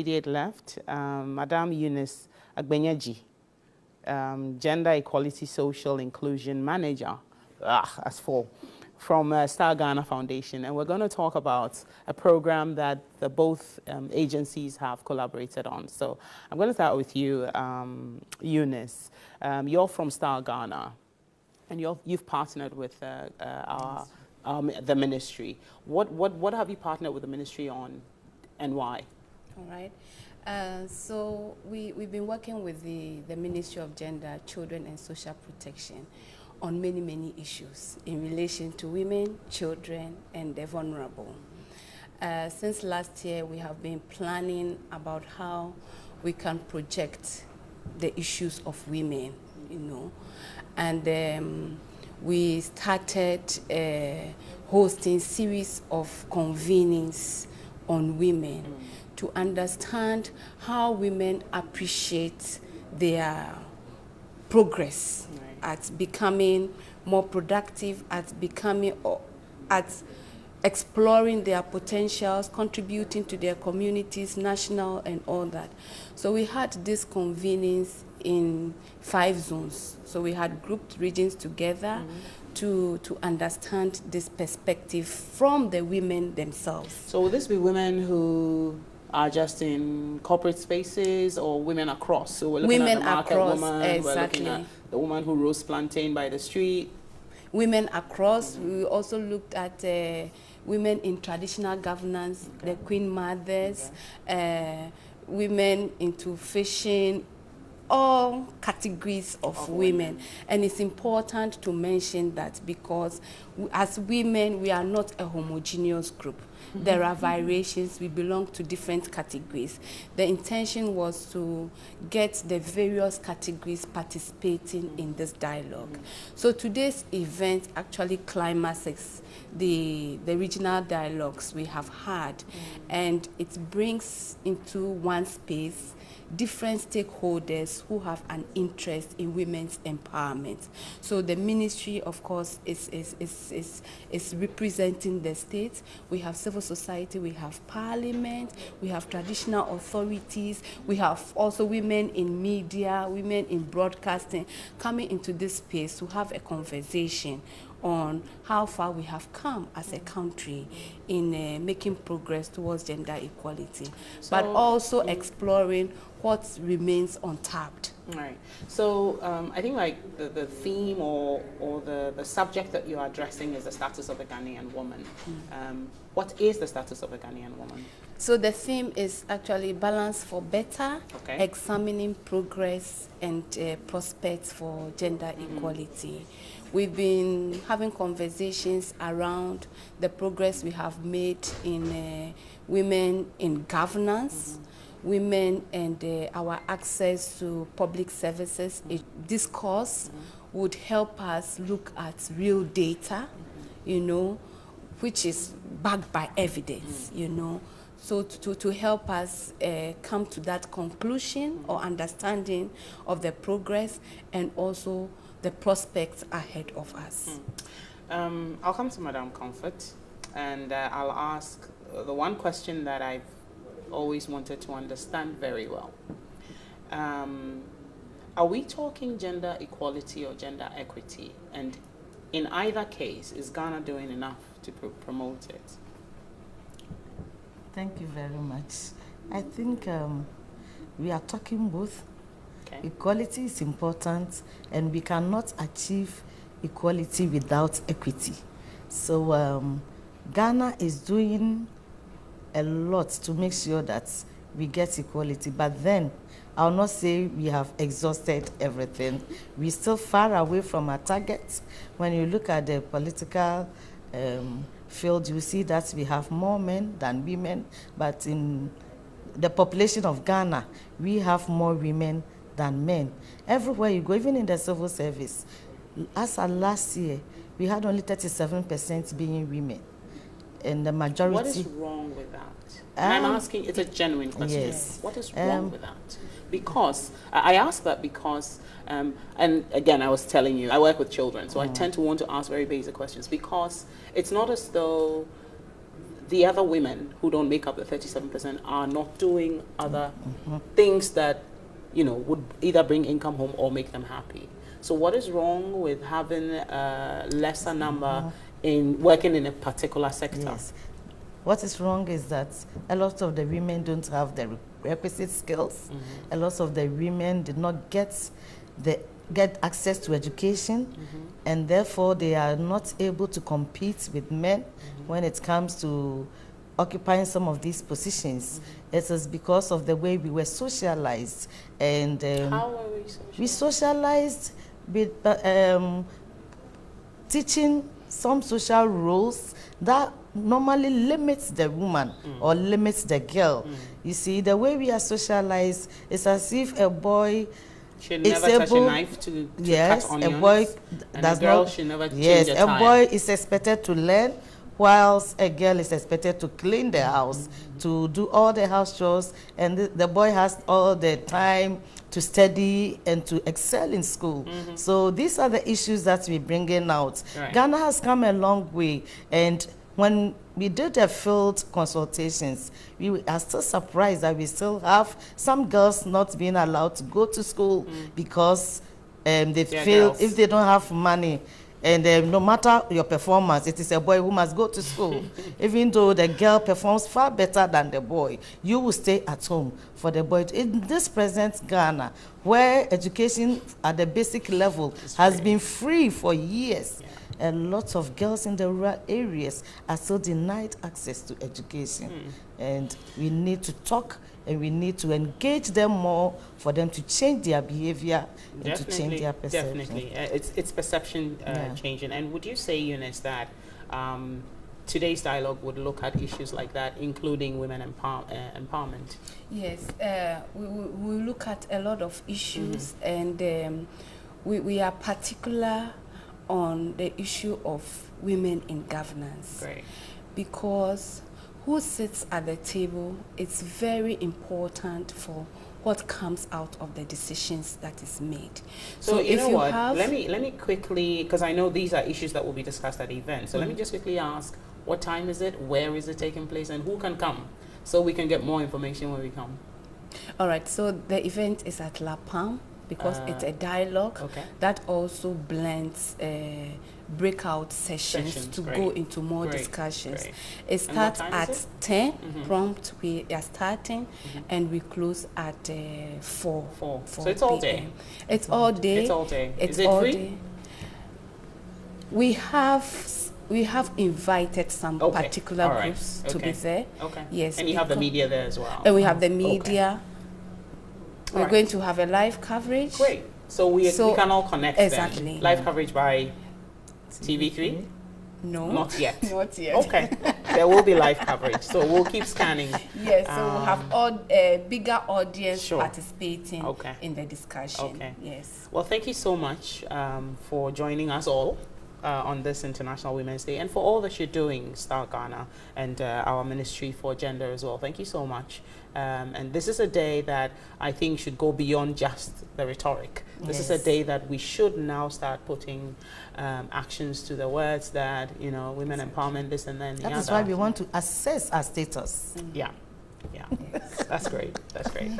Immediate left, Madame Eunice Agbenyaji, Gender Equality Social Inclusion Manager, as for, from Star Ghana Foundation. And we're going to talk about a program that both agencies have collaborated on. So I'm going to start with you, Eunice. You're from Star Ghana, and you've partnered with the ministry. What have you partnered with the ministry on, and why? All right. So we've been working with the Ministry of Gender, Children and Social Protection on many issues in relation to women, children, and the vulnerable. Since last year, we have been planning about how we can project the issues of women, and we started hosting series of convenings on women to understand how women appreciate their progress at becoming more productive, at exploring their potentials, contributing to their communities, national and all that. So we had these convenings in 5 zones. So we had grouped regions together to understand this perspective from the women themselves. So will this be women who are just in corporate spaces, or women across? So we're looking at the market woman, exactly. We're looking at the woman who roasts plantain by the street. Women across. We also looked at women in traditional governance, the queen mothers, women into fishing, all categories of women. And it's important to mention that because as women, we are not a homogeneous group. There are variations. We belong to different categories. The intention was to get the various categories participating in this dialogue. So today's event actually climaxes the regional dialogues we have had, and it brings into one space different stakeholders who have an interest in women's empowerment. So the ministry, of course, is representing the state. We have civil society, we have parliament, we have traditional authorities, we have also women in media, women in broadcasting coming into this space to have a conversation on how far we have come as a country in making progress towards gender equality, but also exploring what remains untapped. Right. So I think like the theme or the subject that you're addressing is the status of the Ghanaian woman. What is the status of the Ghanaian woman? So the theme is actually balance for better, examining progress and prospects for gender equality. We've been having conversations around the progress we have made in women in governance, women and our access to public services. This course would help us look at real data, which is backed by evidence, So to help us come to that conclusion or understanding of the progress and also the prospects ahead of us. I'll come to Madame Comfort, and I'll ask the one question that I've always wanted to understand very well. Are we talking gender equality or gender equity? And in either case, is Ghana doing enough to promote it? Thank you very much. I think we are talking both. Equality is important, and we cannot achieve equality without equity. So Ghana is doing a lot to make sure that we get equality, but then I'll not say we have exhausted everything. We're still far away from our targets. When you look at the political field, you see that we have more men than women, but in the population of Ghana, we have more women than men. Everywhere you go, even in the civil service, as of last year, we had only 37% being women, and the majority. What is wrong with that? I'm asking, it's a genuine question. Yes. What is wrong with that? Because I ask that because, and again, I was telling you, I work with children, so I tend to want to ask very basic questions, because it's not as though the other women who don't make up the 37% are not doing other things that, you know, would either bring income home or make them happy. So what is wrong with having a lesser number in working in a particular sector? Yes. What is wrong is that a lot of the women don't have the requisite skills. A lot of the women did not get access to education, and therefore they are not able to compete with men when it comes to occupying some of these positions. It is because of the way we were socialized. And how were we socialized? We socialized with teaching some social roles that normally limits the woman or limits the girl. You see, the way we are socialized is as if a boy should never touch a knife to cut onions. A boy and does a girl not, should never change a tire. A boy is expected to learn, whilst a girl is expected to clean the house, to do all the house chores, and the boy has all the time to study and to excel in school. So these are the issues that we're bringing out. Right. Ghana has come a long way, and when we did the field consultations, we are still surprised that we still have some girls not being allowed to go to school because they feel if they don't have money, and no matter your performance, it is a boy who must go to school. Even though the girl performs far better than the boy, you will stay at home for the boy. In this present Ghana, where education at the basic level has been free for years, a lot of girls in the rural areas are still denied access to education. And we need to talk, and we need to engage them more for them to change their behavior and to change their perception. Definitely. It's perception changing. And would you say, Eunice, that today's dialogue would look at issues like that, including women empowerment? Yes, we look at a lot of issues, and we are particular on the issue of women in governance. Great. Because who sits at the table, it's very important for what comes out of the decisions that is made. So you know what, let me quickly, because I know these are issues that will be discussed at the event, so let me just quickly ask, what time is it, where is it taking place, and who can come, so we can get more information when we come? All right, so the event is at La Palme, because it's a dialogue that also blends breakout sessions to go into more discussions. It starts at 10, prompt we are starting, and we close at 4. So it's all day? It's all day. It's all day. It's is it all free? Day. We have invited some particular groups to be there. Yes. And you have the media there as well? And we have the media. We're going to have a live coverage. Great. So we can all connect exactly. then. Live coverage by TV3? No. Not yet. Not yet. Okay. There will be live coverage. So we'll keep scanning. Yes, so we'll have a bigger audience participating in the discussion. Okay. Yes. Well, thank you so much for joining us all on this International Women's Day, and for all that you're doing, Star Ghana, and our Ministry for Gender as well. Thank you so much. And this is a day that I think should go beyond just the rhetoric. This is a day that we should now start putting actions to the words that, you know, women empowerment, this and then the other. That is why we want to assess our status. Yeah. That's great. That's great.